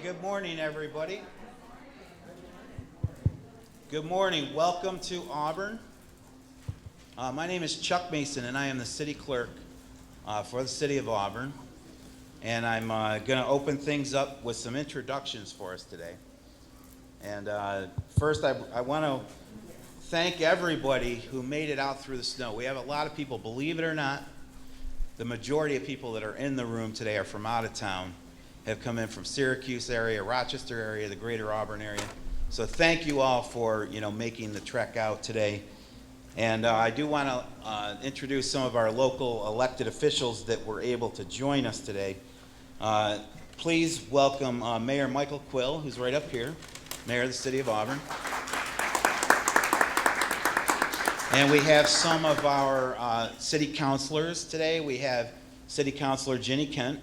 Good morning, everybody. Good morning. Welcome to Auburn. My name is Chuck Mason, and I am the city clerk for the city of Auburn. And I'm going to open things up with some introductions for us today. And first, I want to thank everybody who made it out through the snow. We have a lot of people, believe it or not, the majority of people that are in the room today are from out of town, have come in from Syracuse area, Rochester area, the greater Auburn area. So thank you all for making the trek out today. And I do want to introduce some of our local elected officials that were able to join us today. Please welcome Mayor Michael Quill, who's right up here, Mayor of the City of Auburn. And we have some of our city councilors today. We have City Councilor Ginny Kent.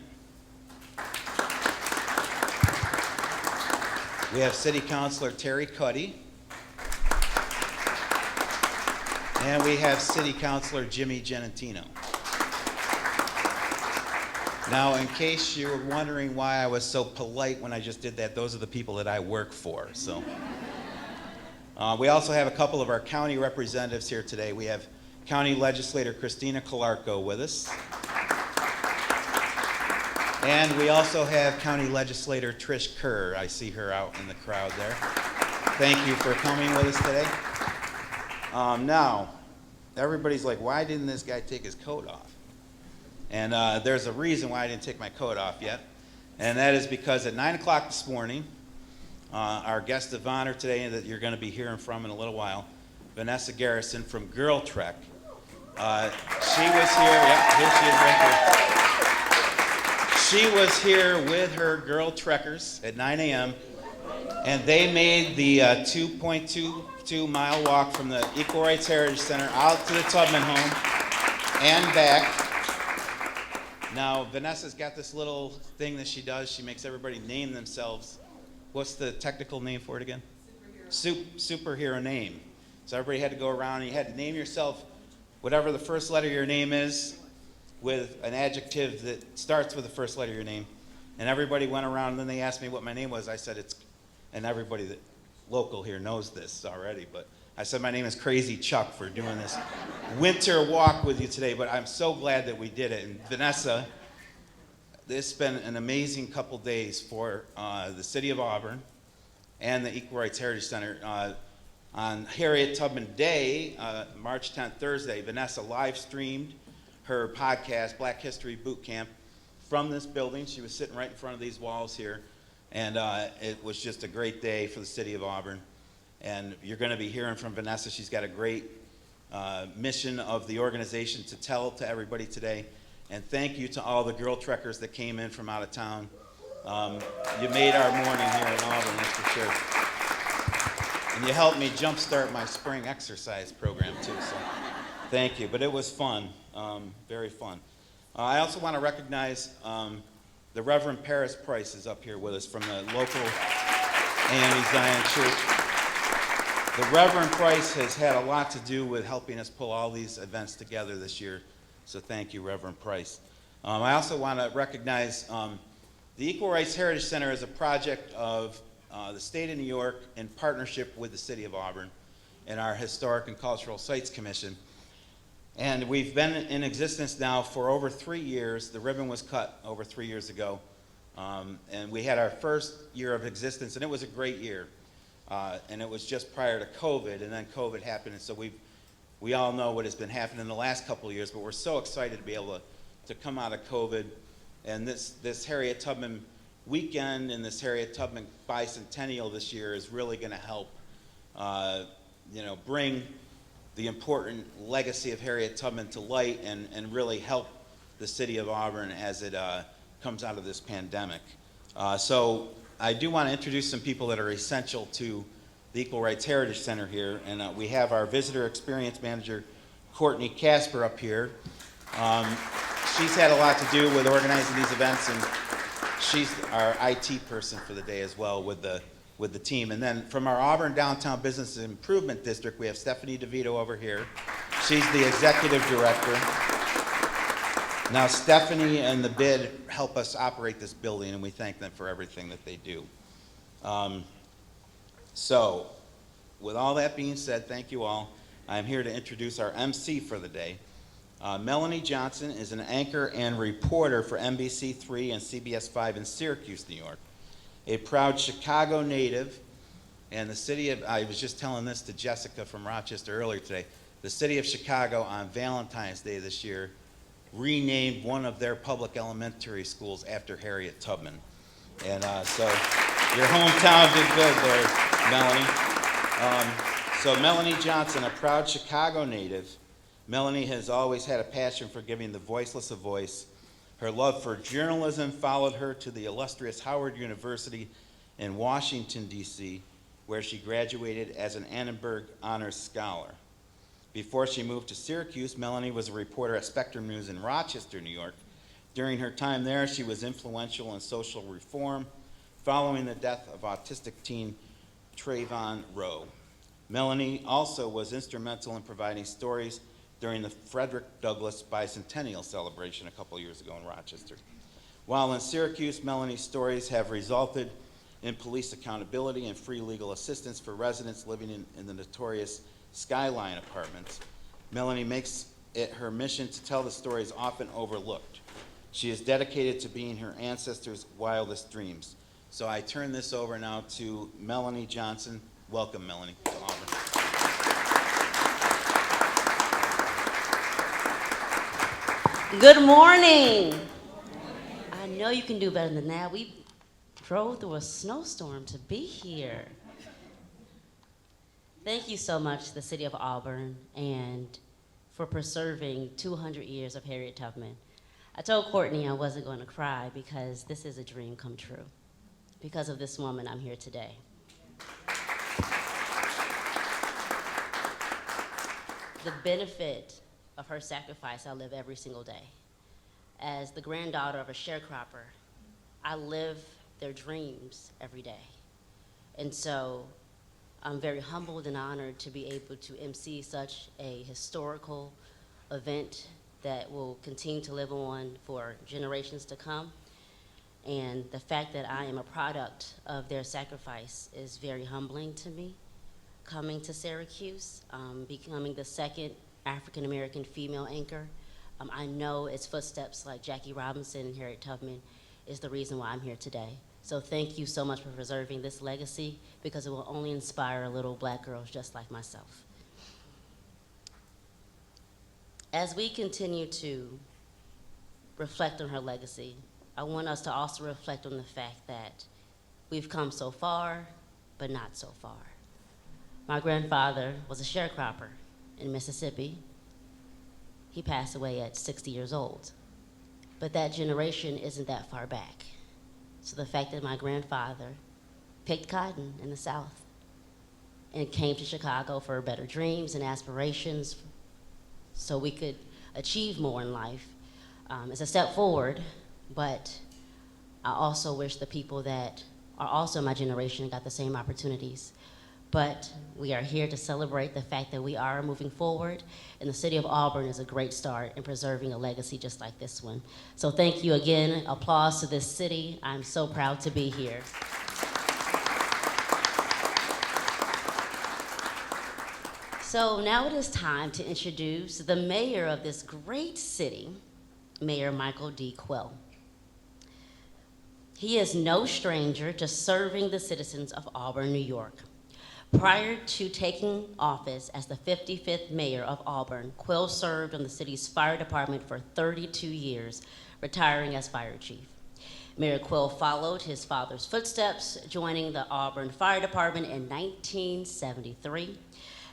We have City Councilor Terry Cuddy. And we have City Councilor Jimmy Genentino. Now, in case you were wondering why I was so polite when I just did that, those are the people that I work for. So, we also have a couple of our county representatives here today. We have County Legislator Christina Calarco with us. And we also have County Legislator Trish Kerr. I see her out in the crowd there. Thank you for coming with us today. Now, everybody's like, why didn't this guy take his coat off? And there's a reason why I didn't take my coat off yet. And that is because at 9 o'clock this morning, our guest of honor today that you're going to be hearing from in a little while, Vanessa Garrison from Girl Trek. She was here. Yep, here she is right here. She was here with her Girl Trekkers at 9 a.m. and they made the 2.22 mile walk from the Equal Rights Heritage Center out to the Tubman home and back. Now, Vanessa's got this little thing that she does. She makes everybody name themselves. What's the technical name for it again? Superhero name. So everybody had to go around and you had to name yourself whatever the first letter of your name is, with an adjective that starts with the first letter of your name. And everybody went around and then they asked me what my name was. I said and everybody that local here knows this already, but I said my name is Crazy Chuck for doing this winter walk with you today, but I'm so glad that we did it. And Vanessa, this has been an amazing couple days for the City of Auburn and the Equal Rights Heritage Center. On Harriet Tubman Day, March 10th, Thursday, Vanessa live streamed her podcast, Black History Boot Camp, from this building. She was sitting right in front of these walls here. And it was just a great day for the city of Auburn. And you're going to be hearing from Vanessa. She's got a great mission of the organization to tell to everybody today. And thank you to all the Girl Trekkers that came in from out of town. You made our morning here in Auburn, that's for sure. And you helped me jumpstart my spring exercise program too. So thank you. But it was fun. Very fun. I also want to recognize the Reverend Paris Price is up here with us from the local AME Zion Church. The Reverend Price has had a lot to do with helping us pull all these events together this year, so thank you, Reverend Price. I also want to recognize the Equal Rights Heritage Center is a project of the state of New York in partnership with the city of Auburn and our Historic and Cultural Sites Commission. And we've been in existence now for over 3 years. The ribbon was cut over 3 years ago. And we had our first year of existence, and it was a great year. And it was just prior to COVID, and then COVID happened. And so we all know what has been happening in the last couple of years, but we're so excited to be able to come out of COVID. And this Harriet Tubman weekend and this Harriet Tubman Bicentennial this year is really going to help bring the important legacy of Harriet Tubman to light and really help the city of Auburn as it comes out of this pandemic. So I do want to introduce some people that are essential to the Equal Rights Heritage Center here. And we have our Visitor Experience Manager, Courtney Casper, up here. She's had a lot to do with organizing these events, and she's our IT person for the day as well with the team. And then from our Auburn Downtown Business Improvement District, we have Stephanie DeVito over here. She's the executive director. Now, Stephanie and the bid help us operate this building, and we thank them for everything that they do. So, with all that being said, thank you all. I'm here to introduce our MC for the day. Melanie Johnson is an anchor and reporter for NBC3 and CBS5 in Syracuse, New York. A proud Chicago native, and the city of, I was just telling this to Jessica from Rochester earlier today, the city of Chicago on Valentine's Day this year renamed one of their public elementary schools after Harriet Tubman. And so your hometown did good there, Melanie. So Melanie Johnson, a proud Chicago native, Melanie has always had a passion for giving the voiceless a voice. Her love for journalism followed her to the illustrious Howard University in Washington, D.C., where she graduated as an Annenberg Honors Scholar. Before she moved to Syracuse, Melanie was a reporter at Spectrum News in Rochester, New York. During her time there, she was influential in social reform following the death of autistic teen Trayvon Rowe. Melanie also was instrumental in providing stories during the Frederick Douglass Bicentennial celebration a couple years ago in Rochester. While in Syracuse, Melanie's stories have resulted in police accountability and free legal assistance for residents living in the notorious Skyline apartments. Melanie makes it her mission to tell the stories often overlooked. She is dedicated to being her ancestors' wildest dreams. So I turn this over now to Melanie Johnson. Welcome, Melanie, to Auburn. Good morning. I know you can do better than that. We drove through a snowstorm to be here. Thank you so much to the city of Auburn and for preserving 200 years of Harriet Tubman. I told Courtney I wasn't going to cry because this is a dream come true. Because of this woman, I'm here today. The benefit of her sacrifice I live every single day. As the granddaughter of a sharecropper, I live their dreams every day. And so I'm very humbled and honored to be able to MC such a historical event that will continue to live on for generations to come. And the fact that I am a product of their sacrifice is very humbling to me. Coming to Syracuse, becoming the second African-American female anchor, I know it's footsteps like Jackie Robinson and Harriet Tubman is the reason why I'm here today. So thank you so much for preserving this legacy because it will only inspire little black girls just like myself. As we continue to reflect on her legacy, I want us to also reflect on the fact that we've come so far, but not so far. My grandfather was a sharecropper in Mississippi. He passed away at 60 years old. But that generation isn't that far back. So the fact that my grandfather picked cotton in the South and came to Chicago for better dreams and aspirations so we could achieve more in life is a step forward, but I also wish the people that are also my generation got the same opportunities. But we are here to celebrate the fact that we are moving forward, and the city of Auburn is a great start in preserving a legacy just like this one. So thank you again. Applause to this city. I'm so proud to be here. So now it is time to introduce the mayor of this great city, Mayor Michael D. Quill. He is no stranger to serving the citizens of Auburn, New York. Prior to taking office as the 55th mayor of Auburn, Quill served on the city's fire department for 32 years, retiring as fire chief. Mayor Quill followed his father's footsteps, joining the Auburn Fire Department in 1973.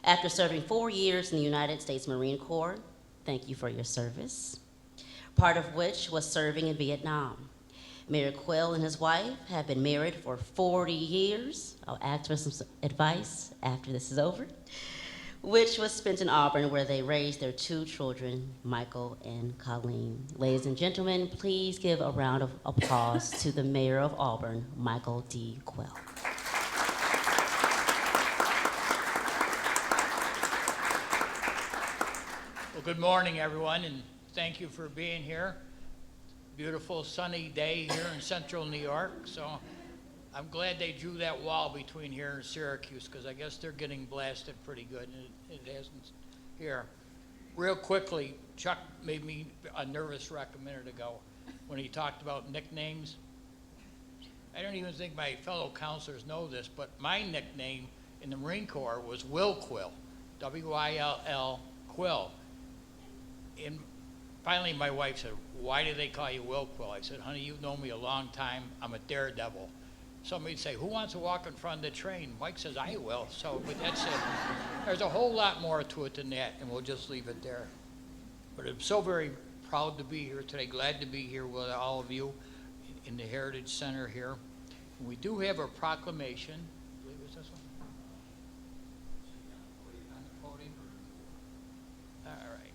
After serving 4 years in the United States Marine Corps, thank you for your service, part of which was serving in Vietnam. Mayor Quill and his wife have been married for 40 years. I'll ask for some advice after this is over, which was spent in Auburn where they raised their 2 children, Michael and Colleen. Ladies and gentlemen, please give a round of applause to the mayor of Auburn, Michael D. Quill. Well, good morning, everyone, and thank you for being here. beautiful sunny day here in central New York, so I'm glad they drew that wall between here and Syracuse, because I guess they're getting blasted pretty good, and it hasn't here. Real quickly, Chuck made me a nervous wreck a minute ago when he talked about nicknames. I don't even think my fellow counselors know this, but my nickname in the Marine Corps was Will Quill, W-I-L-L, Quill. And finally my wife said, "Why do they call you Will Quill?" I said, "Honey, you've known me a long time. I'm a daredevil." Somebody'd say, "Who wants to walk in front of the train?" Mike says, "I will." So, but that's it. There's a whole lot more to it than that, and we'll just leave it there. But I'm so very proud to be here today, glad to be here with all of you in the Heritage Center here. We do have a proclamation. I believe it's this one. On the podium. All right.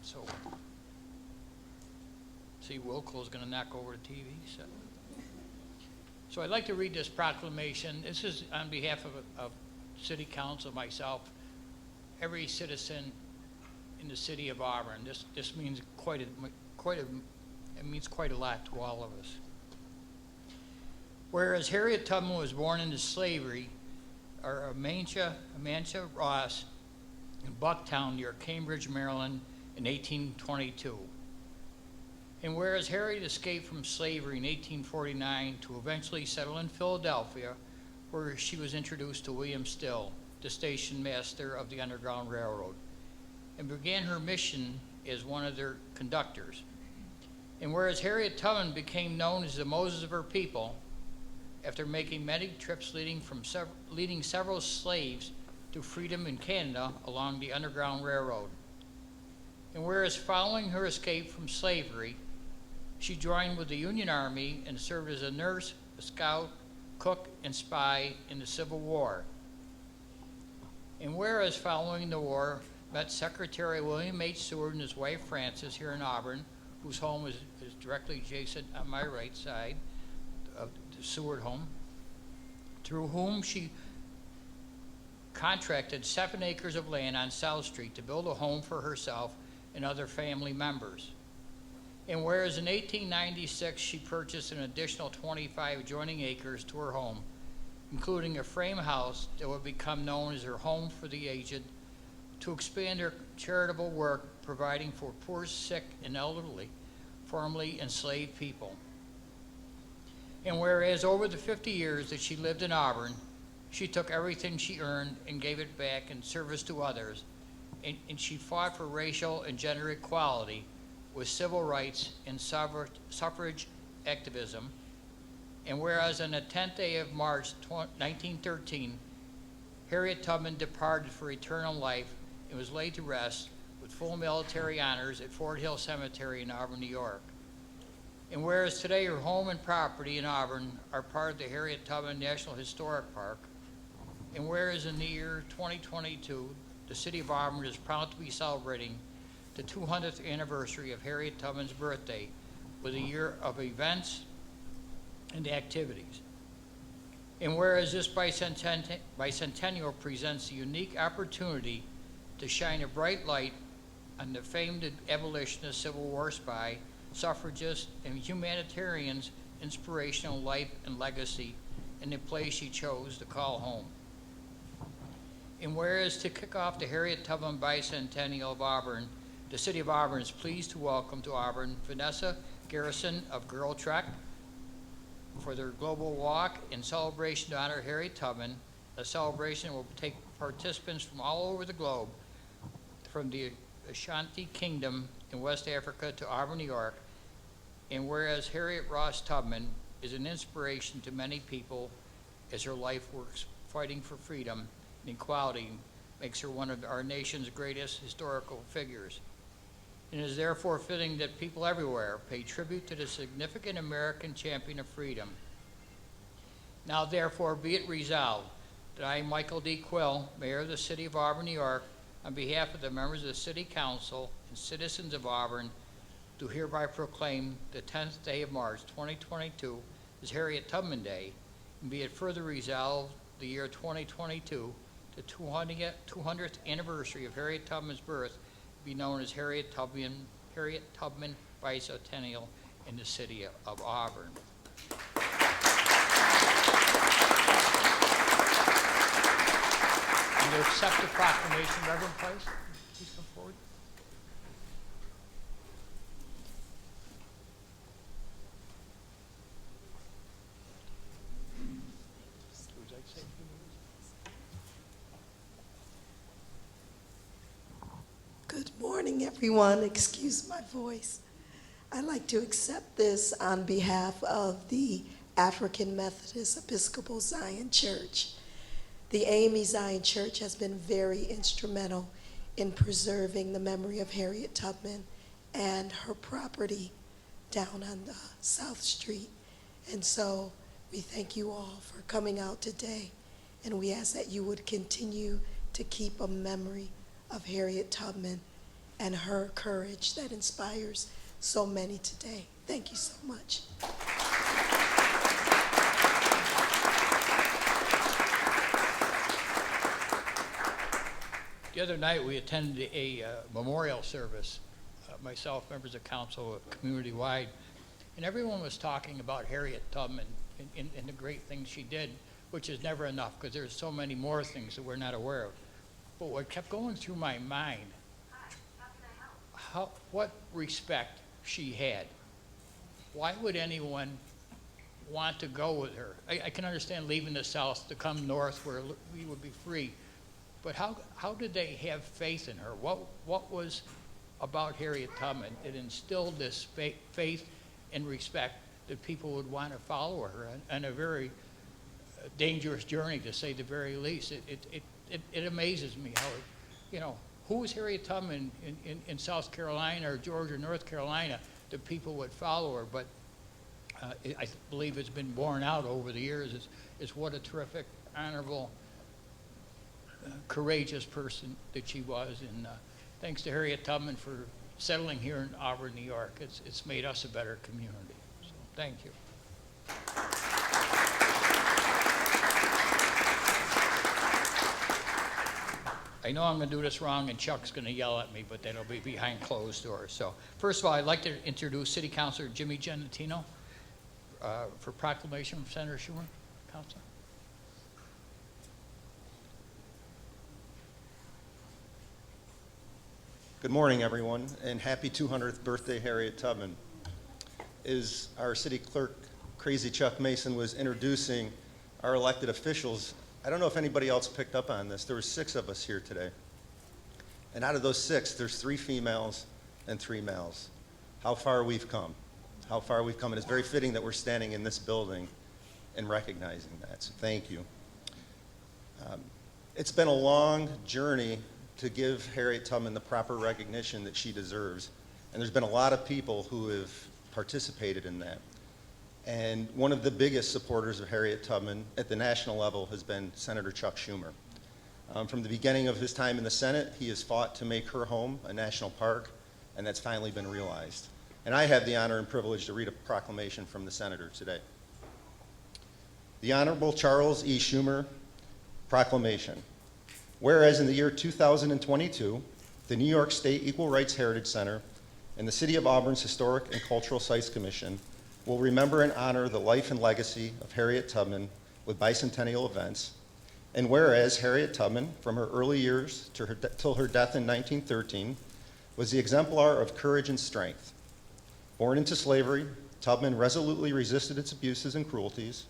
So, see, Wilco's going to knock over the TV set. So I'd like to read this proclamation. This is on behalf of City Council, myself, every citizen in the city of Auburn. This means it means quite a lot to all of us. Whereas Harriet Tubman was born into slavery, or Amantia Ross, in Bucktown near Cambridge, Maryland, in 1822. And whereas Harriet escaped from slavery in 1849 to eventually settle in Philadelphia, where she was introduced to William Still, the station master of the Underground Railroad, and began her mission as one of their conductors. And whereas Harriet Tubman became known as the Moses of her people, after making many trips leading several slaves to freedom in Canada along the Underground Railroad. And whereas following her escape from slavery, she joined with the Union Army and served as a nurse, a scout, cook, and spy in the Civil War. And whereas following the war, met Secretary William H. Seward and his wife Frances here in Auburn, whose home is directly adjacent on my right side of the Seward home, through whom she contracted 7 acres of land on South Street to build a home for herself and other family members. And whereas in 1896 she purchased an additional 25 adjoining acres to her home, including a frame house that would become known as her Home for the Aged, to expand her charitable work providing for poor, sick, and elderly, formerly enslaved people. And whereas over the 50 years that she lived in Auburn, she took everything she earned and gave it back in service to others, and she fought for racial and gender equality with civil rights and suffrage activism. And whereas on the 10th day of March 1913, Harriet Tubman departed for eternal life and was laid to rest with full military honors at Fort Hill Cemetery in Auburn, New York. And whereas today her home and property in Auburn are part of the Harriet Tubman National Historic Park, and whereas in the year 2022, the city of Auburn is proud to be celebrating the 200th anniversary of Harriet Tubman's birthday with a year of events and activities. And whereas this bicentennial presents a unique opportunity to shine a bright light on the famed abolitionist, Civil War spy, suffragist, and humanitarian's inspirational life and legacy in the place she chose to call home. And whereas to kick off the Harriet Tubman Bicentennial of Auburn, the city of Auburn is pleased to welcome to Auburn Vanessa Garrison of Girl Trek for their global walk in celebration to honor Harriet Tubman. A celebration will take participants from all over the globe, from the Ashanti Kingdom in West Africa to Auburn, New York. And whereas Harriet Ross Tubman is an inspiration to many people as her life works fighting for freedom and equality makes her one of our nation's greatest historical figures. And it is therefore fitting that people everywhere pay tribute to the significant American champion of freedom. Now therefore be it resolved that I, Michael D. Quill, Mayor of the City of Auburn, New York, on behalf of the members of the City Council and citizens of Auburn, do hereby proclaim the 10th day of March 2022 as Harriet Tubman Day, and be it further resolved the year 2022, the 200th anniversary of Harriet Tubman's birth, be known as Harriet Tubman Bicentennial in the city of Auburn. And to accept the proclamation, Reverend Price, please come forward. Good morning, everyone. Excuse my voice. I'd like to accept this on behalf of the African Methodist Episcopal Zion Church. The AME Zion Church has been very instrumental in preserving the memory of Harriet Tubman and her property down on the South Street. And so we thank you all for coming out today, and we ask that you would continue to keep a memory of Harriet Tubman and her courage that inspires so many today. Thank you so much. The other night, we attended a memorial service, myself, members of council, community-wide, and everyone was talking about Harriet Tubman and the great things she did, which is never enough, because there's so many more things that we're not aware of. But what kept going through my mind, what respect she had. Why would anyone want to go with her? I can understand leaving the South to come north where we would be free, but how did they have faith in her? What was about Harriet Tubman? It instilled this faith and respect that people would want to follow her on a very dangerous journey, to say the very least. It amazes me how, who was Harriet Tubman in South Carolina or Georgia or North Carolina that people would follow her, but I believe it's been borne out over the years is what a terrific, honorable, courageous person that she was. And thanks to Harriet Tubman for settling here in Auburn, New York. It's made us a better community. So thank you. I know I'm going to do this wrong, and Chuck's going to yell at me, but that'll be behind closed doors. So first of all, I'd like to introduce City Councilor Jimmy Genatino for proclamation from Senator Schumer. Councilor. Good morning, everyone, and happy 200th birthday, Harriet Tubman. As our city clerk, Crazy Chuck Mason, was introducing our elected officials, I don't know if anybody else picked up on this. There were 6 of us here today. And out of those 6, there's 3 females and 3 males. How far we've come. How far we've come. And it's very fitting that we're standing in this building and recognizing that. So thank you. It's been a long journey to give Harriet Tubman the proper recognition that she deserves. And there's been a lot of people who have participated in that. And one of the biggest supporters of Harriet Tubman at the national level has been Senator Chuck Schumer. From the beginning of his time in the Senate, he has fought to make her home a national park, and that's finally been realized. And I have the honor and privilege to read a proclamation from the senator today. The Honorable Charles E. Schumer Proclamation. Whereas in the year 2022, the New York State Equal Rights Heritage Center and the City of Auburn's Historic and Cultural Sites Commission will remember and honor the life and legacy of Harriet Tubman with bicentennial events. And whereas Harriet Tubman, from her early years till her death in 1913, was the exemplar of courage and strength. Born into slavery, Tubman resolutely resisted its abuses and cruelties.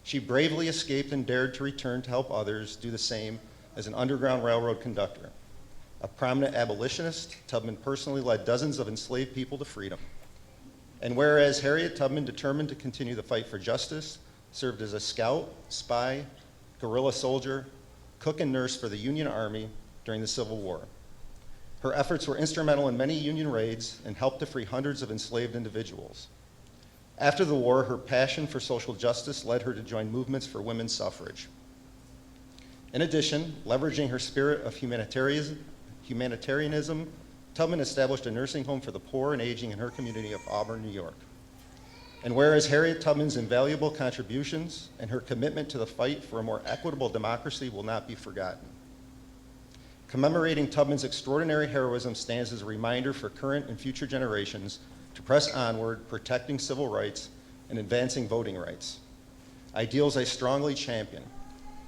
She bravely escaped and dared to return to help others do the same as an Underground Railroad conductor. A prominent abolitionist, Tubman personally led dozens of enslaved people to freedom. And whereas Harriet Tubman, determined to continue the fight for justice, served as a scout, spy, guerrilla soldier, cook, and nurse for the Union Army during the Civil War. Her efforts were instrumental in many Union raids and helped to free hundreds of enslaved individuals. After the war, her passion for social justice led her to join movements for women's suffrage. In addition, leveraging her spirit of humanitarianism, Tubman established a nursing home for the poor and aging in her community of Auburn, New York. And whereas Harriet Tubman's invaluable contributions and her commitment to the fight for a more equitable democracy will not be forgotten. Commemorating Tubman's extraordinary heroism stands as a reminder for current and future generations to press onward, protecting civil rights and advancing voting rights, ideals I strongly champion.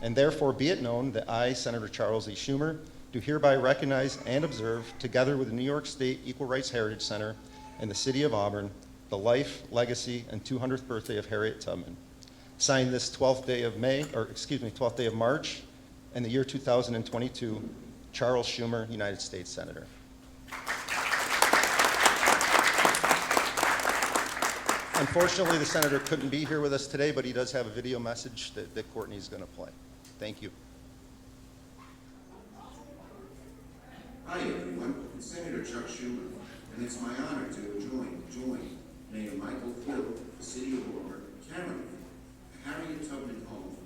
And therefore be it known that I, Senator Charles E. Schumer, do hereby recognize and observe, together with the New York State Equal Rights Heritage Center and the City of Auburn, the life, legacy, and 200th birthday of Harriet Tubman. Signed this 12th day of March, in the year 2022, Charles Schumer, United States Senator. Unfortunately, the senator couldn't be here with us today, but he does have a video message that Courtney's going to play. Thank you. Hi everyone, it's Senator Chuck Schumer, and it's my honor to join Mayor Michael Quill, the City of Auburn, Karen, the Harriet Tubman home,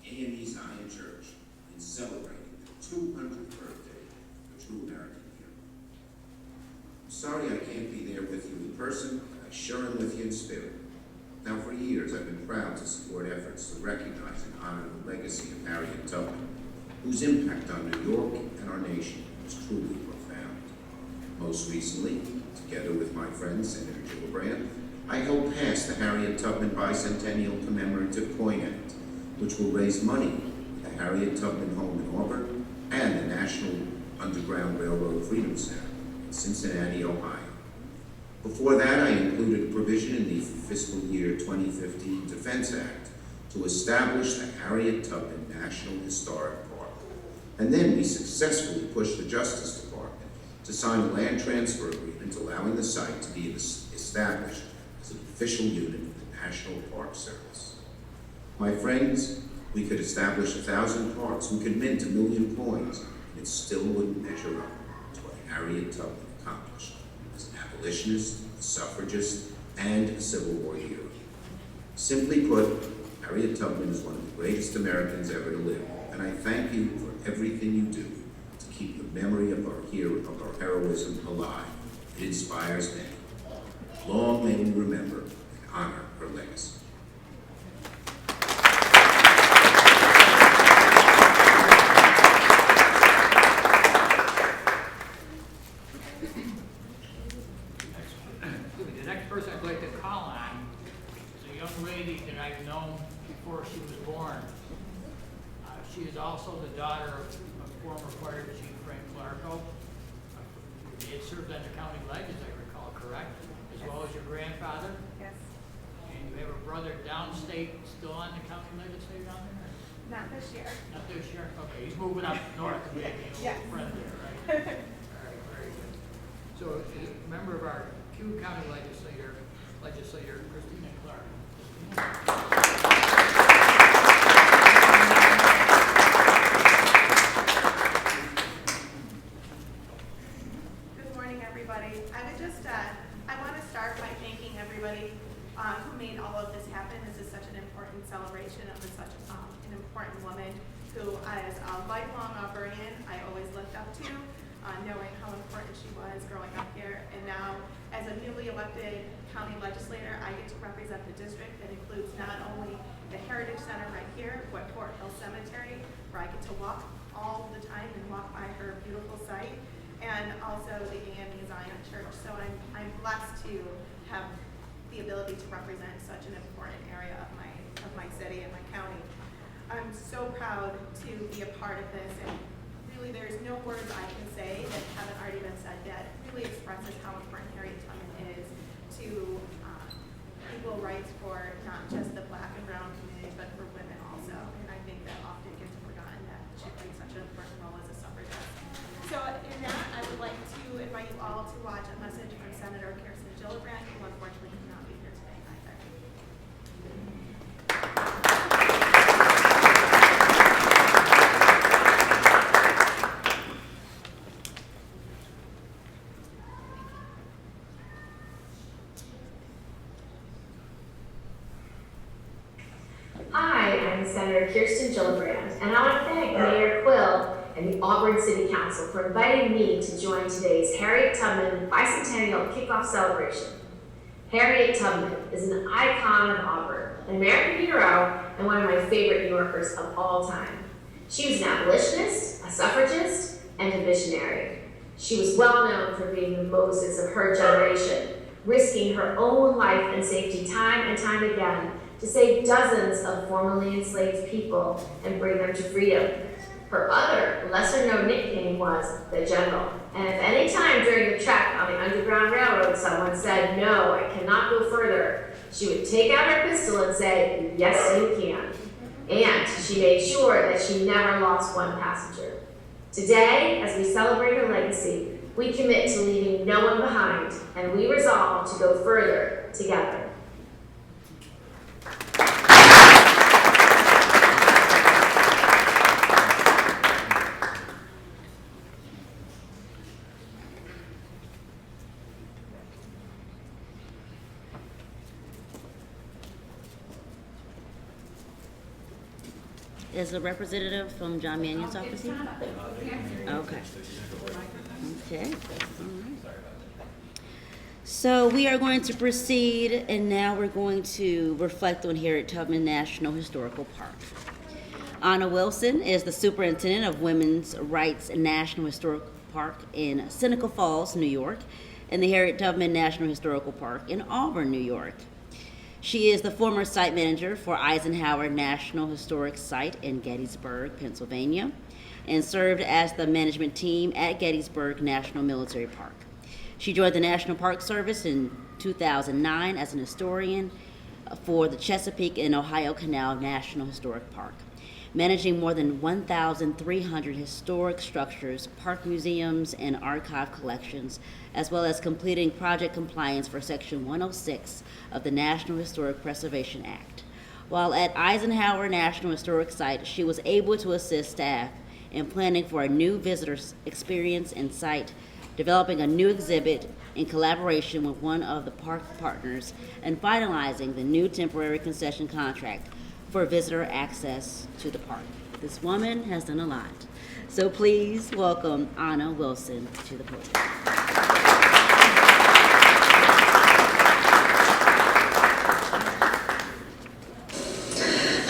AME Zion Church, in celebrating the 200th birthday of a true American hero. I'm sorry I can't be there with you in person, but I sure am with you in spirit. Now for years I've been proud to support efforts to recognize and honor the legacy of Harriet Tubman, whose impact on New York and our nation was truly profound. Most recently, together with my friend Senator Gillibrand, I helped pass the Harriet Tubman Bicentennial Commemorative Coin Act, which will raise money for the Harriet Tubman home in Auburn and the National Underground Railroad Freedom Center in Cincinnati, Ohio. Before that, I included a provision in the fiscal year 2015 Defense Act to establish the Harriet Tubman National Historic Park. And then we successfully pushed the Justice Department to sign a land transfer agreement allowing the site to be established as an official unit of the National Park Service. My friends, we could establish 1,000 parks, we could mint 1 million coins, and it still wouldn't measure up to what Harriet Tubman accomplished as an abolitionist, a suffragist, and a Civil War hero. Simply put, Harriet Tubman is one of the greatest Americans ever to live, and I thank you for everything you do to keep the memory of our heroism alive. It inspires many. Long may we remember and honor her legacy. The next person I'd like to call on is a young lady that I've known before she was born. She is also the daughter of former Fire Chief Frank Clarko. He had served on the county leg, as I recall, correct? As well as your grandfather? Yes, And you have a brother downstate, still on the county legislature down there? not this year. Not this year? Okay, he's moving up north to make a Yes. little friend there, right? All right, very good. So, a member of our Q County legislator, Christina Clark. Good morning, everybody. I want to start by thanking everybody who made all of this happen. This is such an important celebration of such an important woman who, as a lifelong Auburnaian, I always looked up to, knowing how important she was growing up here. And now, as a newly elected county legislator, I get to represent the district that includes not only the Heritage Center right here, but Fort Hill Cemetery, where I get to walk all the time and walk by her beautiful site, and also the AME Zion Church. So I'm blessed to have the ability to represent such an important area of my city and my county. I'm so proud to be a part of this, and really there's no words I can say that haven't already been said yet. It really expresses how important Harriet Tubman is to equal rights for not just the Black and brown community, but for women also. And I think that often gets forgotten that she played such an important role as a suffragist. So in that, I would like to invite you all to watch a message from Senator Kirsten Gillibrand, who unfortunately cannot be here today either. Hi, I'm Senator Kirsten Gillibrand, and I want to thank Mayor Quill and the Auburn City Council for inviting me to join today's Harriet Tubman Bicentennial Kickoff Celebration. Harriet Tubman is an icon of Auburn, an American hero, and one of my favorite New Yorkers of all time. She was an abolitionist, a suffragist, and a visionary. She was well known for being the Moses of her generation, risking her own life and safety time and time again to save dozens of formerly enslaved people and bring them to freedom. Her other, lesser-known nickname was the General. And if any time during the trek on the Underground Railroad someone said, "No, I cannot go further," she would take out her pistol and say, "Yes, you can." And she made sure that she never lost one passenger. Today, as we celebrate her legacy, we commit to leaving no one behind, and we resolve to go further together. Is a representative from John Mannion's office here? Okay. Okay. All right. So we are going to proceed, and now we're going to reflect on Harriet Tubman National Historical Park. Anna Wilson is the superintendent of Women's Rights National Historical Park in Seneca Falls, New York, and the Harriet Tubman National Historical Park in Auburn, New York. She is the former site manager for Eisenhower National Historic Site in Gettysburg, Pennsylvania, and served as the management team at Gettysburg National Military Park. She joined the National Park Service in 2009 as an historian for the Chesapeake and Ohio Canal National Historic Park, managing more than 1,300 historic structures, park museums, and archive collections, as well as completing project compliance for Section 106 of the National Historic Preservation Act. While at Eisenhower National Historic Site, she was able to assist staff in planning for a new visitor experience and site, developing a new exhibit in collaboration with one of the park partners, and finalizing the new temporary concession contract for visitor access to the park. This woman has done a lot. So please welcome Anna Wilson to the podium.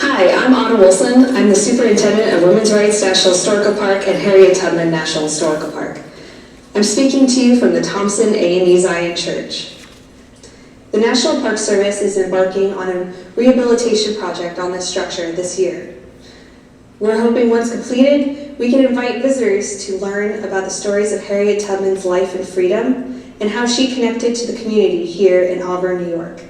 Hi, I'm Anna Wilson. I'm the superintendent of Women's Rights National Historical Park and Harriet Tubman National Historical Park. I'm speaking to you from the Thompson A&E Zion Church. The National Park Service is embarking on a rehabilitation project on this structure this year. We're hoping once completed, we can invite visitors to learn about the stories of Harriet Tubman's life and freedom and how she connected to the community here in Auburn, New York.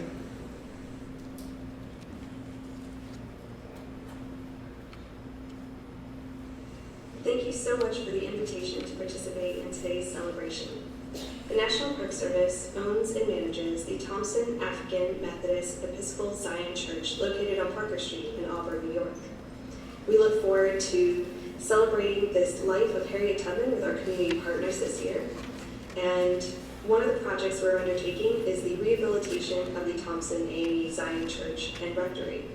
Thank you so much for the invitation to participate in today's celebration. The National Park Service owns and manages the Thompson African Methodist Episcopal Zion Church located on Parker Street in Auburn, New York. We look forward to celebrating this life of Harriet Tubman with our community partners this year. And one of the projects we're undertaking is the rehabilitation of the Thompson A&E Zion Church and Rectory.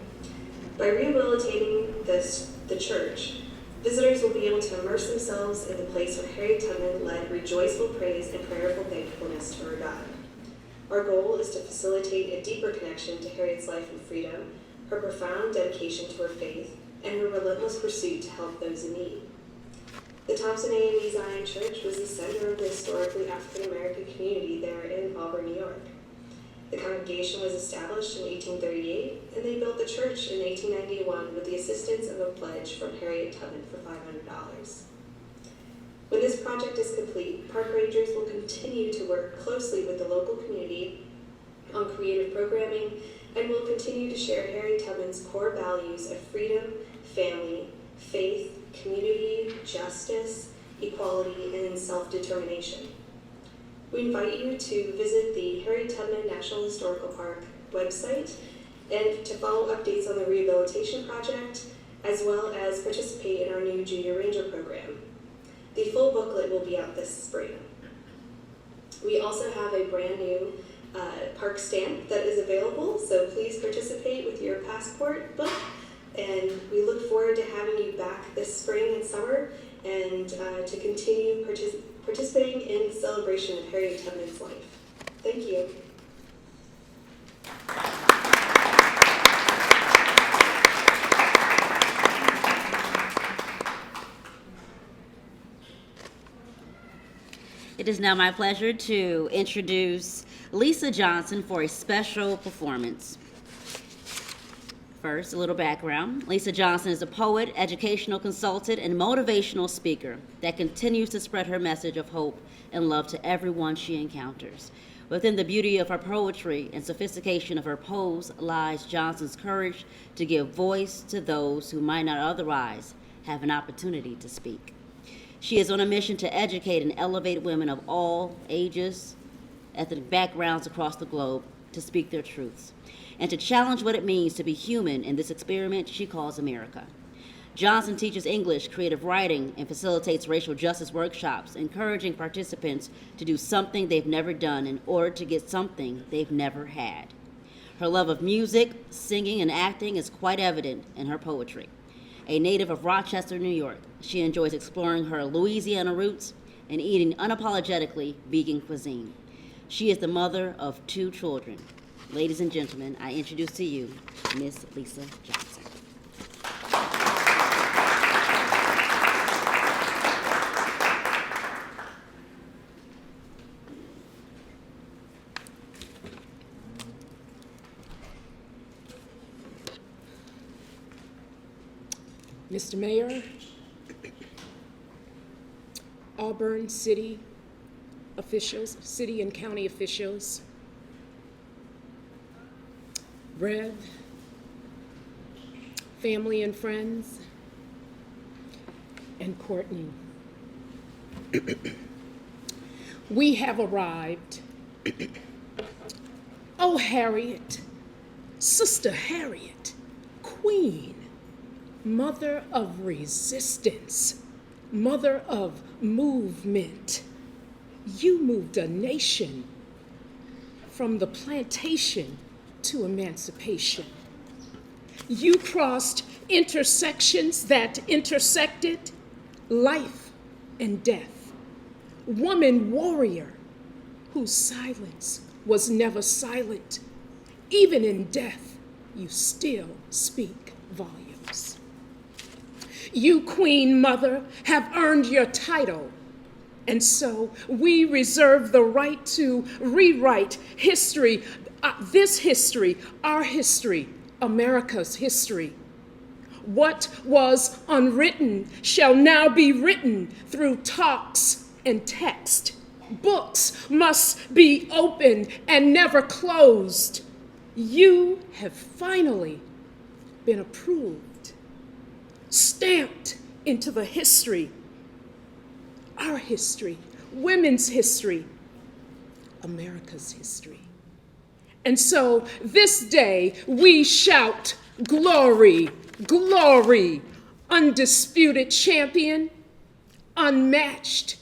By rehabilitating the church, visitors will be able to immerse themselves in the place where Harriet Tubman led rejoiceful praise and prayerful thankfulness to her God. Our goal is to facilitate a deeper connection to Harriet's life and freedom, her profound dedication to her faith, and her relentless pursuit to help those in need. The Thompson A&E Zion Church was the center of the historically African American community there in Auburn, New York. The congregation was established in 1838, and they built the church in 1891 with the assistance of a pledge from Harriet Tubman for $500. When this project is complete, park rangers will continue to work closely with the local community on creative programming and will continue to share Harriet Tubman's core values of freedom, family, faith, community, justice, equality, and self-determination. We invite you to visit the Harriet Tubman National Historical Park website and to follow updates on the rehabilitation project, as well as participate in our new Junior Ranger program. The full booklet will be out this spring. We also have a brand new park stamp that is available, so please participate with your passport book, and we look forward to having you back this spring and summer and to continue participating in the celebration of Harriet Tubman's life. Thank you. It is now my pleasure to introduce Lisa Johnson for a special performance. First, a little background. Lisa Johnson is a poet, educational consultant, and motivational speaker that continues to spread her message of hope and love to everyone she encounters. Within the beauty of her poetry and sophistication of her pose lies Johnson's courage to give voice to those who might not otherwise have an opportunity to speak. She is on a mission to educate and elevate women of all ages, ethnic backgrounds across the globe to speak their truths, and to challenge what it means to be human in this experiment she calls America. Johnson teaches English, creative writing, and facilitates racial justice workshops, encouraging participants to do something they've never done in order to get something they've never had. Her love of music, singing, and acting is quite evident in her poetry. A native of Rochester, New York, she enjoys exploring her Louisiana roots and eating unapologetically vegan cuisine. She is the mother of 2 children. Ladies and gentlemen, I introduce to you Miss Lisa Johnson. Mr. Mayor, Auburn City officials, city and county officials, Rev, family and friends, and Courtney. We have arrived. Oh, Harriet, Sister Harriet, Queen, mother of resistance, mother of movement. You moved a nation from the plantation to emancipation. You crossed intersections that intersected life and death. Woman warrior whose silence was never silent. Even in death, you still speak volumes. You, Queen Mother, have earned your title, and so we reserve the right to rewrite history, this history, our history, America's history. What was unwritten shall now be written through talks and text. Books must be opened and never closed. You have finally been approved, stamped into the history, our history, women's history, America's history. And so this day we shout, glory, glory, undisputed champion, unmatched,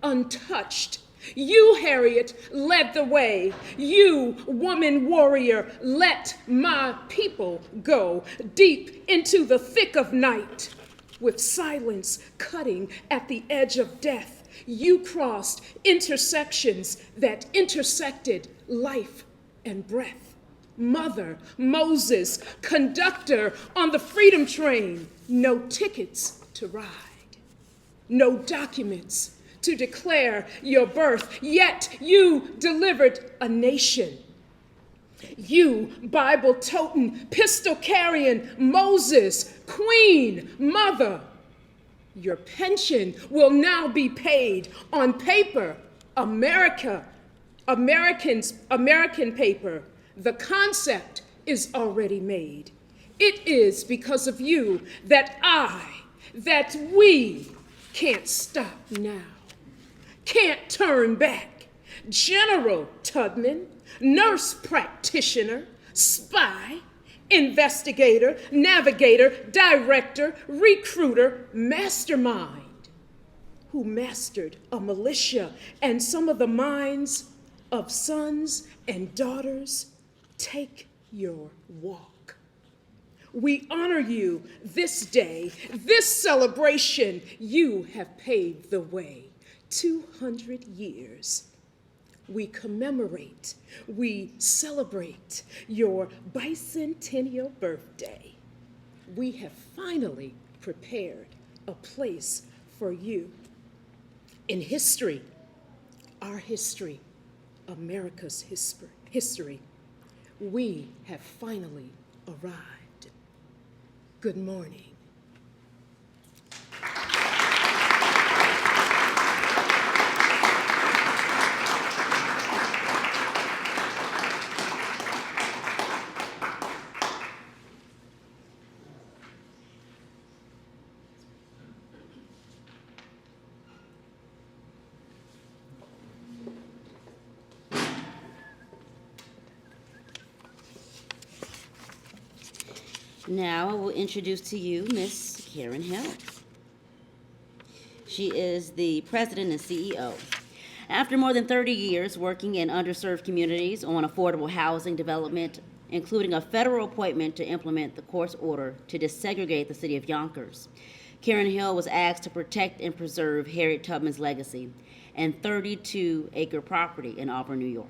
untouched. You, Harriet, led the way. You, woman warrior, let my people go deep into the thick of night. With silence cutting at the edge of death, you crossed intersections that intersected life and breath. Mother, Moses, conductor on the freedom train, no tickets to ride, no documents to declare your birth, yet you delivered a nation. You, Bible-toting, pistol-carrying Moses, Queen, Mother, your pension will now be paid on paper, American paper. The concept is already made. It is because of you that we can't stop now, can't turn back. General Tubman, nurse practitioner, spy, investigator, navigator, director, recruiter, mastermind, who mastered a militia and some of the minds of sons and daughters. Take your walk. We honor you this day, this celebration. You have paved the way. 200 years. We commemorate, we celebrate your bicentennial birthday. We have finally prepared a place for you. In history, our history, America's history, we have finally arrived. Good morning. Now I will introduce to you Miss Karen Hill. She is the president and CEO. After more than 30 years working in underserved communities on affordable housing development, including a federal appointment to implement the court's order to desegregate the city of Yonkers, Karen Hill was asked to protect and preserve Harriet Tubman's legacy and 32-acre property in Auburn, New York.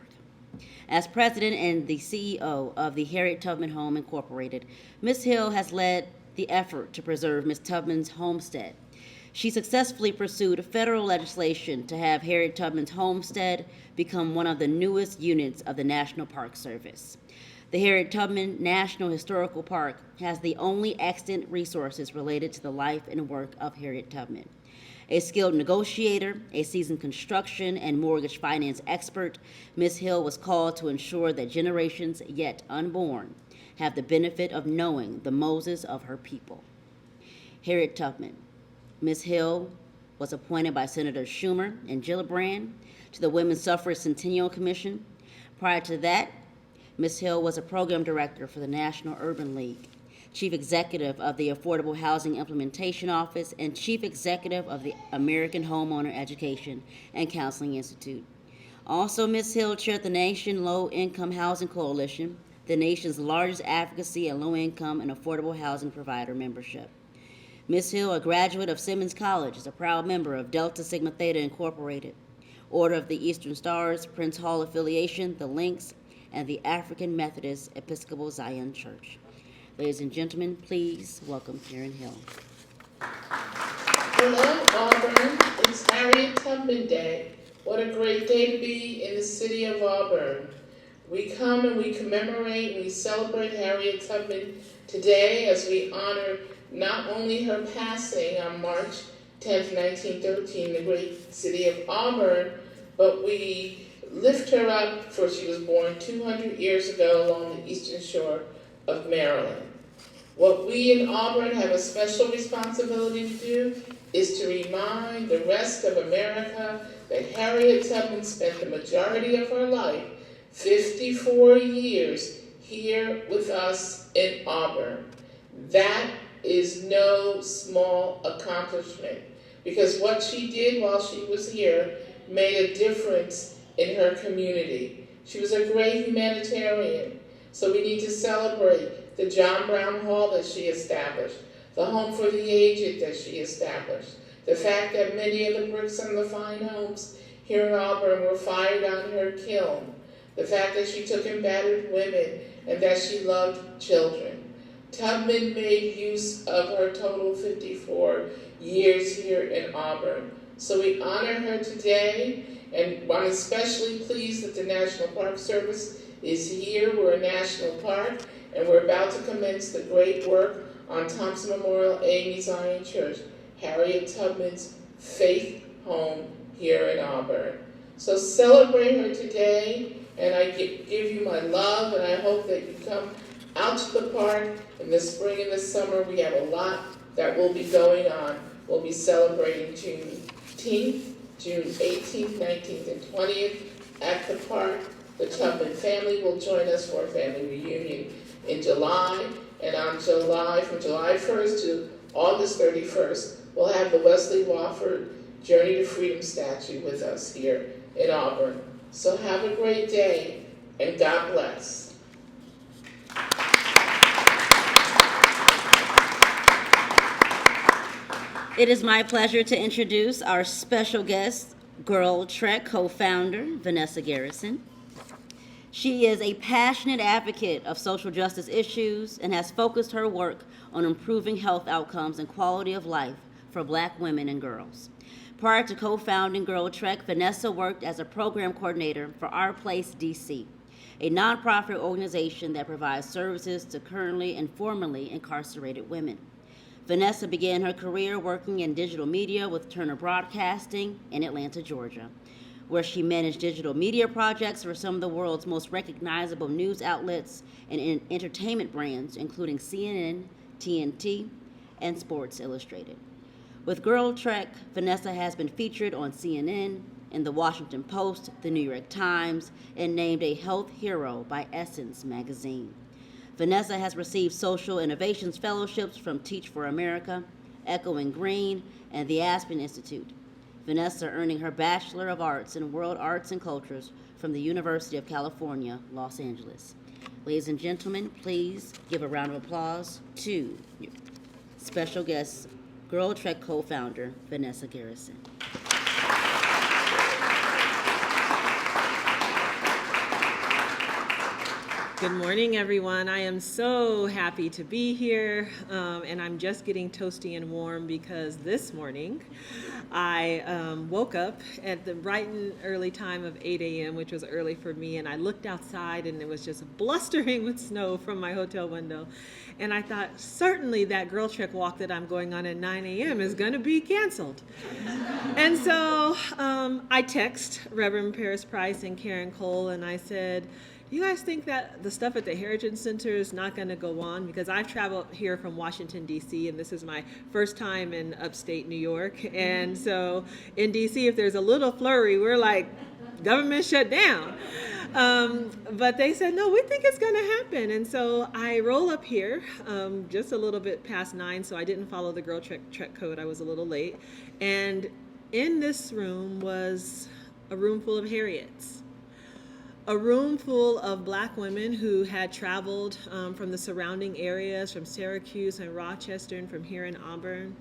As president and the CEO of the Harriet Tubman Home Incorporated, Ms. Hill has led the effort to preserve Ms. Tubman's homestead. She successfully pursued federal legislation to have Harriet Tubman's homestead become one of the newest units of the National Park Service. The Harriet Tubman National Historical Park has the only extant resources related to the life and work of Harriet Tubman. A skilled negotiator, a seasoned construction and mortgage finance expert, Ms. Hill was called to ensure that generations yet unborn have the benefit of knowing the Moses of her people. Harriet Tubman. Ms. Hill was appointed by Senators Schumer and Gillibrand to the Women's Suffrage Centennial Commission. Prior to that, Ms. Hill was a program director for the National Urban League, chief executive of the Affordable Housing Implementation Office, and chief executive of the American Homeowner Education and Counseling Institute. Also, Ms. Hill chaired the Nation Low Income Housing Coalition, the nation's largest advocacy and low-income and affordable housing provider membership. Ms. Hill, a graduate of Simmons College, is a proud member of Delta Sigma Theta Incorporated, Order of the Eastern Stars, Prince Hall Affiliation, the Links, and the African Methodist Episcopal Zion Church. Ladies and gentlemen, please welcome Karen Hill. Hello, Auburn. It's Harriet Tubman Day. What a great day to be in the city of Auburn. We come and we commemorate and we celebrate Harriet Tubman today as we honor not only her passing on March 10th, 1913, in the great city of Auburn, but we lift her up, for she was born 200 years ago along the eastern shore of Maryland. What we in Auburn have a special responsibility to do is to remind the rest of America that Harriet Tubman spent the majority of her life, 54 years, here with us in Auburn. That is no small accomplishment, because what she did while she was here made a difference in her community. She was a great humanitarian, so we need to celebrate the John Brown Hall that she established, the Home for the Aged that she established, the fact that many of the bricks on the fine homes here in Auburn were fired on her kiln, the fact that she took in battered women and that she loved children. Tubman made use of her total 54 years here in Auburn. So we honor her today, and I'm especially pleased that the National Park Service is here. We're a national park, and we're about to commence the great work on Thompson Memorial AME Zion Church, Harriet Tubman's faith home here in Auburn. So celebrate her today, and I give you my love, and I hope that you come out to the park in the spring and the summer. We have a lot that will be going on. We'll be celebrating Juneteenth, June 18th, 19th, and 20th at the park. The Tubman family will join us for a family reunion in July, and from July 1st to August 31st, we'll have the Wesley Wofford Journey to Freedom statue with us here in Auburn. So have a great day, and God bless. It is my pleasure to introduce our special guest, Girl Trek co-founder, Vanessa Garrison. She is a passionate advocate of social justice issues and has focused her work on improving health outcomes and quality of life for Black women and girls. Prior to co-founding Girl Trek, Vanessa worked as a program coordinator for Our Place DC, a nonprofit organization that provides services to currently and formerly incarcerated women. Vanessa began her career working in digital media with Turner Broadcasting in Atlanta, Georgia, where she managed digital media projects for some of the world's most recognizable news outlets and entertainment brands, including CNN, TNT, and Sports Illustrated. With Girl Trek, Vanessa has been featured on CNN, in the Washington Post, the New York Times, and named a health hero by Essence magazine. Vanessa has received social innovations fellowships from Teach for America, Echoing Green, and the Aspen Institute. Vanessa earning her Bachelor of Arts in World Arts and Cultures from the University of California, Los Angeles. Ladies and gentlemen, please give a round of applause to special guest, Girl Trek co-founder, Vanessa Garrison. Good morning, everyone. I am so happy to be here, and I'm just getting toasty and warm because this morning I woke up at the bright and early time of 8 a.m., which was early for me, and I looked outside and it was just blustering with snow from my hotel window. And I thought, certainly that Girl Trek walk that I'm going on at 9 a.m. is going to be canceled. And so I text Reverend Paris Price and Karen Cole, and I said, you guys think that the stuff at the Heritage Center is not going to go on? Because I've traveled here from Washington, D.C., and this is my first time in upstate New York. And so in D.C., if there's a little flurry, we're like, government shut down. But they said, no, we think it's going to happen. And so I roll up here just a little bit past 9, so I didn't follow the Girl Trek code. I was a little late. And in this room was a room full of Harriets. A room full of Black women who had traveled from the surrounding areas, from Syracuse and Rochester and from here in Auburn.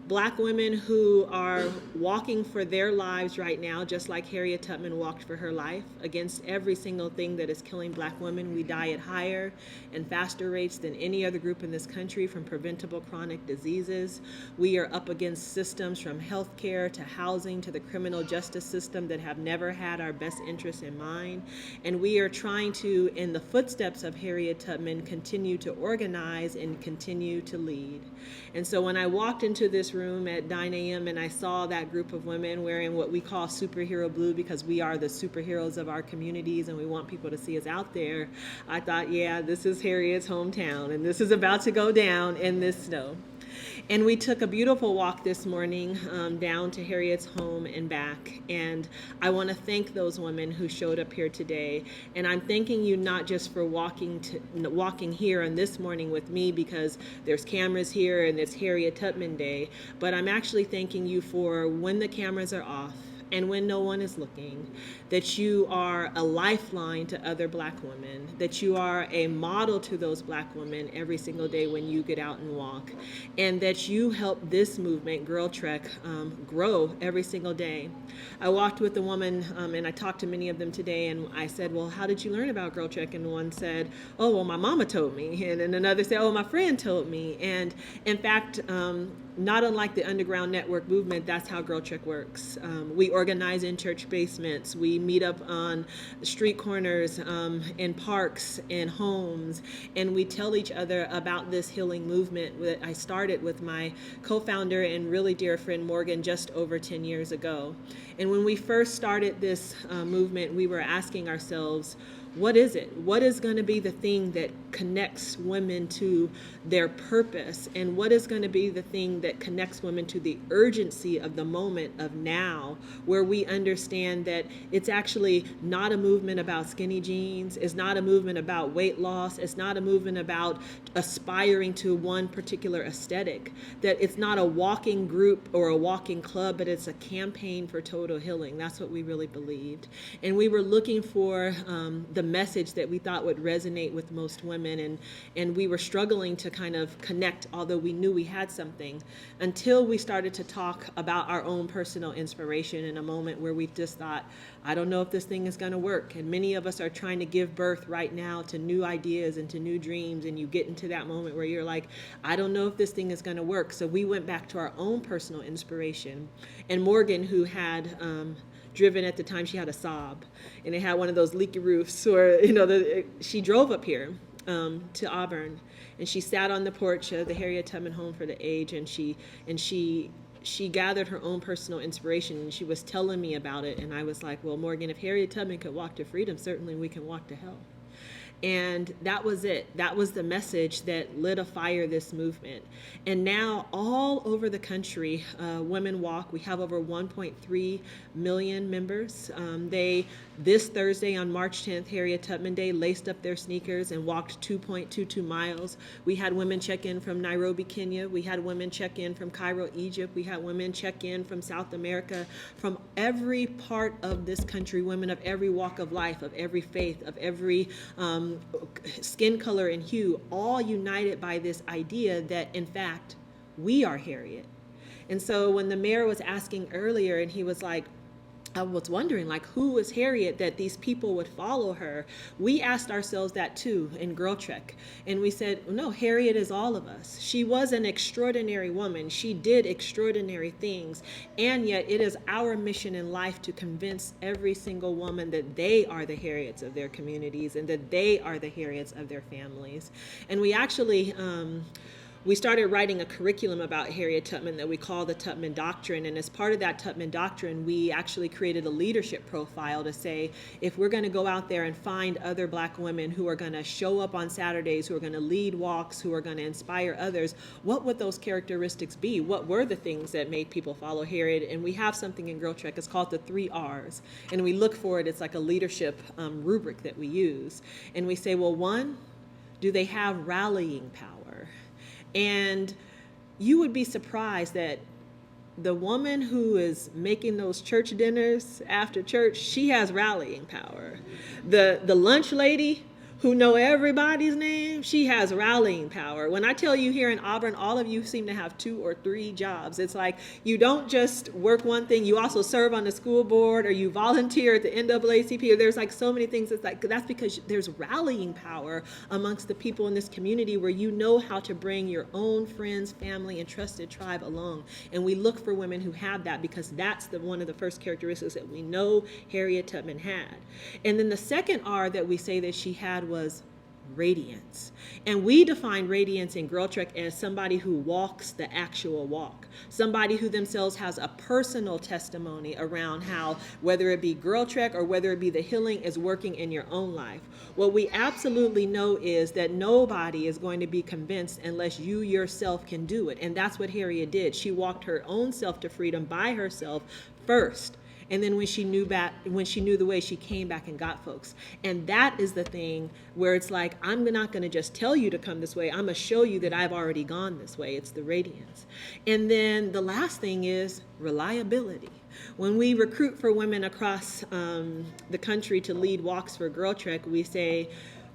Black women who are walking for their lives right now, just like Harriet Tubman walked for her life, against every single thing that is killing Black women. We die at higher and faster rates than any other group in this country from preventable chronic diseases. We are up against systems from healthcare to housing to the criminal justice system that have never had our best interests in mind. And we are trying to, in the footsteps of Harriet Tubman, continue to organize and continue to lead. And so when I walked into this room at 9 a.m. and I saw that group of women wearing what we call superhero blue because we are the superheroes of our communities and we want people to see us out there, I thought, yeah, this is Harriet's hometown and this is about to go down in this snow. And we took a beautiful walk this morning down to Harriet's home and back. And I want to thank those women who showed up here today. And I'm thanking you not just for walking here on this morning with me because there's cameras here and it's Harriet Tubman Day, but I'm actually thanking you for when the cameras are off and when no one is looking, that you are a lifeline to other Black women, that you are a model to those Black women every single day when you get out and walk, and that you help this movement, Girl Trek, grow every single day. I walked with a woman, and I talked to many of them today, and I said, well, how did you learn about Girl Trek? And one said, oh, well, my mama told me. And then another said, oh, my friend told me. And in fact, not unlike the underground network movement, that's how Girl Trek works. We organize in church basements. We meet up on street corners, in parks, in homes, and we tell each other about this healing movement that I started with my co-founder and really dear friend Morgan just over 10 years ago. And when we first started this movement, we were asking ourselves, what is it? What is going to be the thing that connects women to their purpose? And what is going to be the thing that connects women to the urgency of the moment of now, where we understand that it's actually not a movement about skinny jeans. It's not a movement about weight loss. It's not a movement about aspiring to one particular aesthetic. That it's not a walking group or a walking club, but it's a campaign for total healing. That's what we really believed. And we were looking for the message that we thought would resonate with most women, and we were struggling to kind of connect, although we knew we had something, until we started to talk about our own personal inspiration in a moment where we just thought, I don't know if this thing is going to work. And many of us are trying to give birth right now to new ideas and to new dreams, and you get into that moment where you're like, I don't know if this thing is going to work. So we went back to our own personal inspiration. And Morgan, who had driven at the time, she had a Saab, and it had one of those leaky roofs, or she drove up here to Auburn, and she sat on the porch of the Harriet Tubman Home for the Aged, and she gathered her own personal inspiration, and she was telling me about it, and I was like, well, Morgan, if Harriet Tubman could walk to freedom, certainly we can walk to hell. And that was it. That was the message that lit a fire this movement. And now all over the country, Women Walk. We have over 1.3 million members. This Thursday on March 10th, Harriet Tubman Day, laced up their sneakers and walked 2.22 miles. We had women check in from Nairobi, Kenya. We had women check in from Cairo, Egypt. We had women check in from South America. From every part of this country, women of every walk of life, of every faith, of every skin color and hue, all united by this idea that, in fact, we are Harriet. And so when the mayor was asking earlier, and he was like, I was wondering, like, who is Harriet that these people would follow her? We asked ourselves that too in Girl Trek. And we said, no, Harriet is all of us. She was an extraordinary woman. She did extraordinary things. And yet it is our mission in life to convince every single woman that they are the Harriets of their communities and that they are the Harriets of their families. And we actually, we started writing a curriculum about Harriet Tubman that we call the Tubman Doctrine. And as part of that Tubman Doctrine, we actually created a leadership profile to say, if we're going to go out there and find other Black women who are going to show up on Saturdays, who are going to lead walks, who are going to inspire others, what would those characteristics be? What were the things that made people follow Harriet? And we have something in Girl Trek. It's called the 3 R's. And we look for it. It's like a leadership rubric that we use. And we say, well, 1, do they have rallying power? And you would be surprised that the woman who is making those church dinners after church, she has rallying power. The lunch lady who know everybody's name, she has rallying power. When I tell you here in Auburn, all of you seem to have 2 or 3 jobs. It's like you don't just work one thing, you also serve on the school board, or you volunteer at the NAACP, or there's like so many things. It's like, that's because there's rallying power amongst the people in this community where you know how to bring your own friends, family, and trusted tribe along. And we look for women who have that because that's one of the first characteristics that we know Harriet Tubman had. And then the second R that we say that she had was radiance. And we define radiance in Girl Trek as somebody who walks the actual walk, somebody who themselves has a personal testimony around how, whether it be Girl Trek or whether it be the healing, is working in your own life. What we absolutely know is that nobody is going to be convinced unless you yourself can do it. And that's what Harriet did. She walked her own self to freedom by herself first. And then when she knew the way, she came back and got folks. And that is the thing where it's like, I'm not going to just tell you to come this way. I'm going to show you that I've already gone this way. It's the radiance. And then the last thing is reliability. When we recruit for women across the country to lead walks for Girl Trek, we say,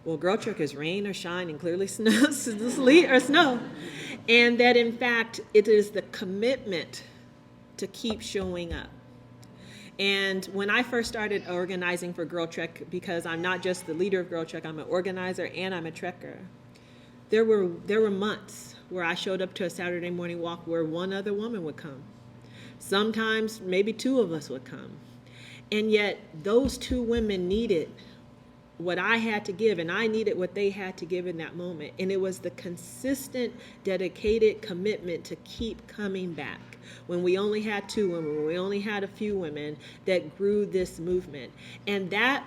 well, Girl Trek is rain or shine and clearly snow, sleet or snow. And that, in fact, it is the commitment to keep showing up. And when I first started organizing for Girl Trek, because I'm not just the leader of Girl Trek, I'm an organizer and I'm a trekker, there were months where I showed up to a Saturday morning walk where one other woman would come. Sometimes maybe 2 of us would come. And yet those 2 women needed what I had to give, and I needed what they had to give in that moment. And it was the consistent, dedicated commitment to keep coming back. When we only had 2 women, when we only had a few women, that grew this movement. And that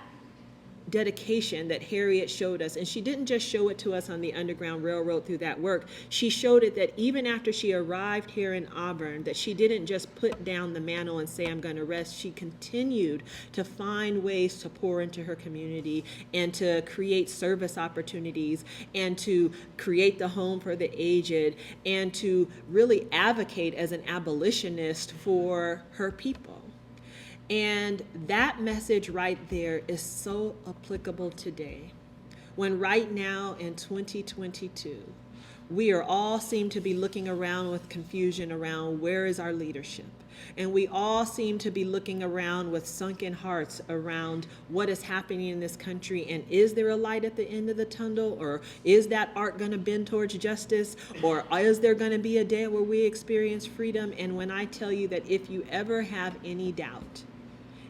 dedication that Harriet showed us, and she didn't just show it to us on the Underground Railroad through that work, she showed it that even after she arrived here in Auburn, that she didn't just put down the mantle and say, I'm going to rest. She continued to find ways to pour into her community and to create service opportunities and to create the home for the aged and to really advocate as an abolitionist for her people. And that message right there is so applicable today, when right now in 2022, we are all seem to be looking around with confusion around where is our leadership. And we all seem to be looking around with sunken hearts around what is happening in this country, and is there a light at the end of the tunnel, or is that arc going to bend towards justice, or is there going to be a day where we experience freedom? And when I tell you that if you ever have any doubt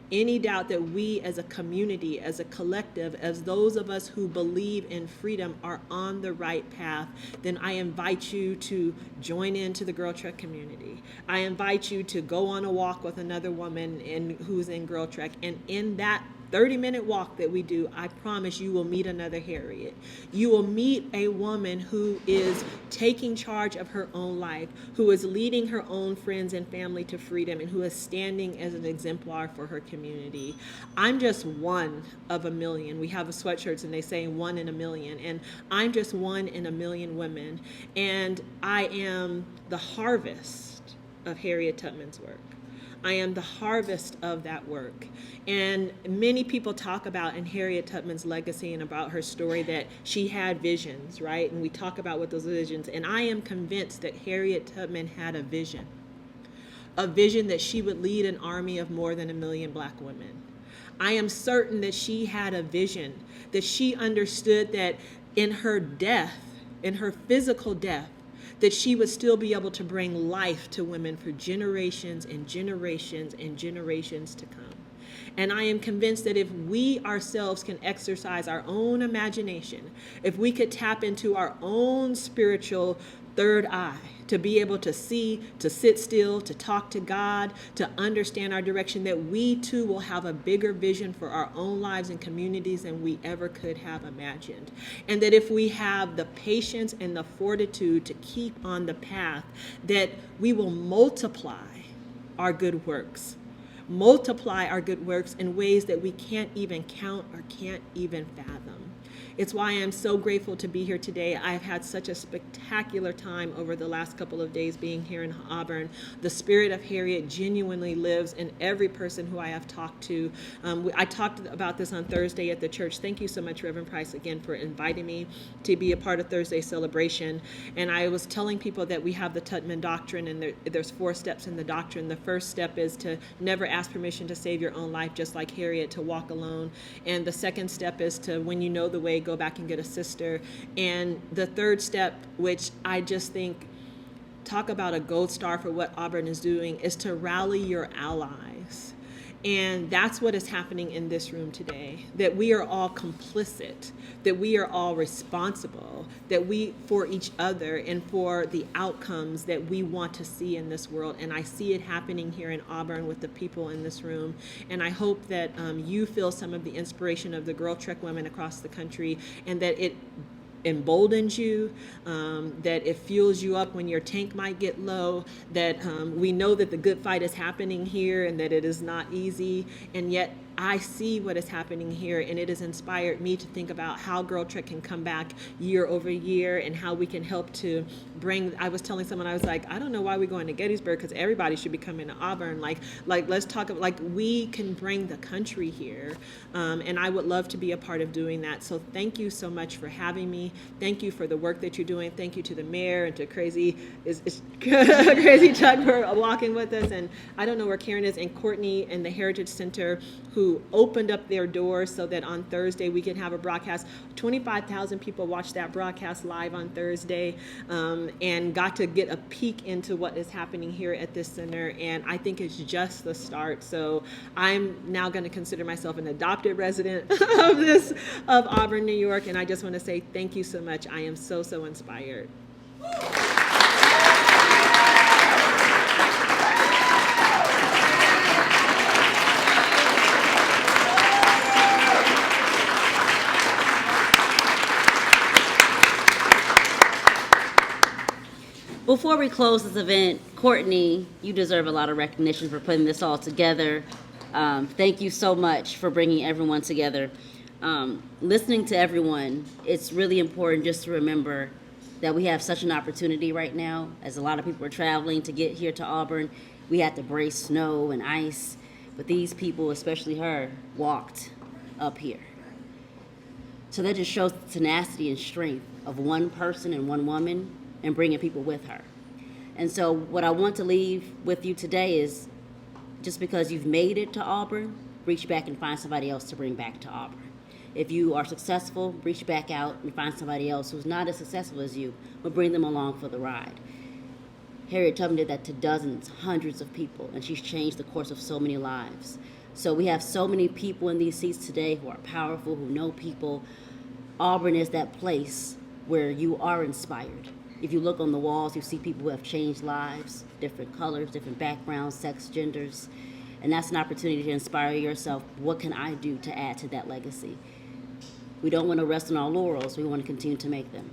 that we as a community, as a collective, as those of us who believe in freedom are on the right path, then I invite you to join into the Girl Trek community. I invite you to go on a walk with another woman who's in Girl Trek, and in that 30-minute walk that we do, I promise you will meet another Harriet. You will meet a woman who is taking charge of her own life, who is leading her own friends and family to freedom, and who is standing as an exemplar for her community. I'm just one of a million. We have sweatshirts and they say 1 in a million, and I'm just 1 in a million women, and I am the harvest of Harriet Tubman's work. I am the harvest of that work. And many people talk about in Harriet Tubman's legacy and about her story that she had visions, right? And we talk about what those visions, and I am convinced that Harriet Tubman had a vision that she would lead an army of more than 1 million Black women. I am certain that she had a vision, that she understood that in her death, in her physical death, that she would still be able to bring life to women for generations and generations and generations to come. And I am convinced that if we ourselves can exercise our own imagination, if we could tap into our own spiritual third eye, to be able to see, to sit still, to talk to God, to understand our direction, that we too will have a bigger vision for our own lives and communities than we ever could have imagined. And that if we have the patience and the fortitude to keep on the path, that we will multiply our good works in ways that we can't even count or can't even fathom. It's why I'm so grateful to be here today. I've had such a spectacular time over the last couple of days being here in Auburn. The spirit of Harriet genuinely lives in every person who I have talked to. I talked about this on Thursday at the church. Thank you so much, Reverend Price, again, for inviting me to be a part of Thursday's celebration. And I was telling people that we have the Tubman Doctrine, and there's 4 steps in the doctrine. The first step is to never ask permission to save your own life, just like Harriet, to walk alone. And the second step is to, when you know the way, go back and get a sister. And the third step, which I just think, talk about a gold star for what Auburn is doing, is to rally your allies. And that's what is happening in this room today, that we are all complicit, that we are all responsible, that we, for each other and for the outcomes that we want to see in this world. And I see it happening here in Auburn with the people in this room. And I hope that you feel some of the inspiration of the Girl Trek women across the country, and that it emboldens you, that it fuels you up when your tank might get low, that we know that the good fight is happening here and that it is not easy, and yet I see what is happening here, and it has inspired me to think about how Girl Trek can come back year over year, and how we can help to bring. I was telling someone, I was like, I don't know why we're going to Gettysburg, because everybody should be coming to Auburn. Like let's talk about, like, we can bring the country here, and I would love to be a part of doing that. So thank you so much for having me. Thank you for the work that you're doing. Thank you to the mayor and to Crazy Chuck for walking with us. And I don't know where Karen is, and Courtney and the Heritage Center, who opened up their doors so that on Thursday we could have a broadcast. 25,000 people watched that broadcast live on Thursday, and got to get a peek into what is happening here at this center. And I think it's just the start. So I'm now going to consider myself an adopted resident of Auburn, New York. And I just want to say thank you so much. I am so, so inspired. Before we close this event, Courtney, you deserve a lot of recognition for putting this all together. Thank you so much for bringing everyone together. Listening to everyone, it's really important just to remember that we have such an opportunity right now. As a lot of people are traveling to get here to Auburn, we had to brace snow and ice. But these people, especially her, walked up here. So that just shows the tenacity and strength of one person and one woman and bringing people with her. And so what I want to leave with you today is, just because you've made it to Auburn, reach back and find somebody else to bring back to Auburn. If you are successful, reach back out and find somebody else who's not as successful as you, but bring them along for the ride. Harriet Tubman did that to dozens, hundreds of people, and she's changed the course of so many lives. So we have so many people in these seats today who are powerful, who know people. Auburn is that place where you are inspired. If you look on the walls, you see people who have changed lives, different colors, different backgrounds, sex, genders. And that's an opportunity to inspire yourself. What can I do to add to that legacy? We don't want to rest on our laurels. We want to continue to make them.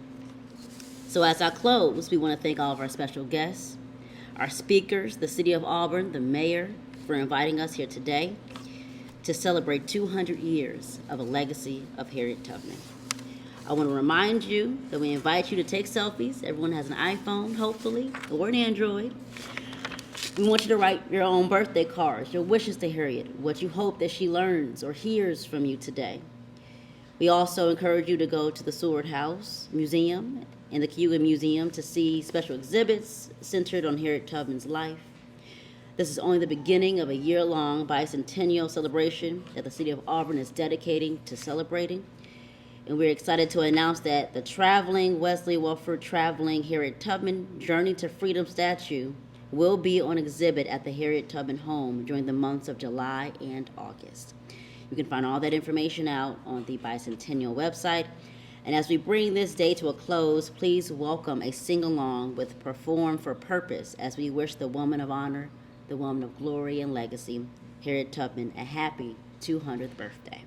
So as I close, we want to thank all of our special guests, our speakers, the City of Auburn, the mayor, for inviting us here today to celebrate 200 years of a legacy of Harriet Tubman. I want to remind you that we invite you to take selfies. Everyone has an iPhone, hopefully, or an Android. We want you to write your own birthday cards, your wishes to Harriet, what you hope that she learns or hears from you today. We also encourage you to go to the Seward House Museum and the Cayuga Museum to see special exhibits centered on Harriet Tubman's life. This is only the beginning of a year-long bicentennial celebration that the City of Auburn is dedicating to celebrating. And we're excited to announce that the traveling Wesley Wolford Traveling Harriet Tubman Journey to Freedom statue will be on exhibit at the Harriet Tubman home during the months of July and August. You can find all that information out on the Bicentennial website. And as we bring this day to a close, please welcome a sing-along with Perform for Purpose as we wish the woman of honor, the woman of glory and legacy, Harriet Tubman, a happy 200th birthday.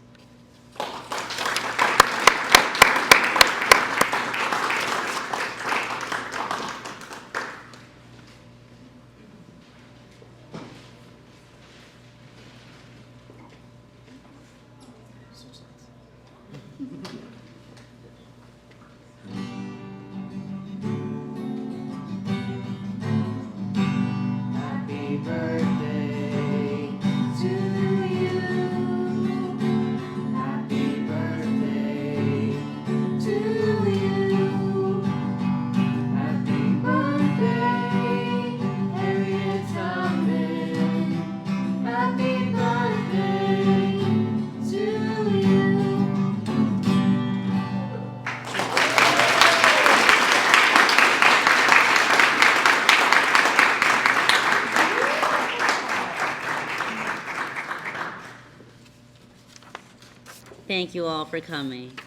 Happy birthday to you. Happy birthday to you. Happy birthday, Harriet Tubman. Happy birthday to you. Thank you all for coming.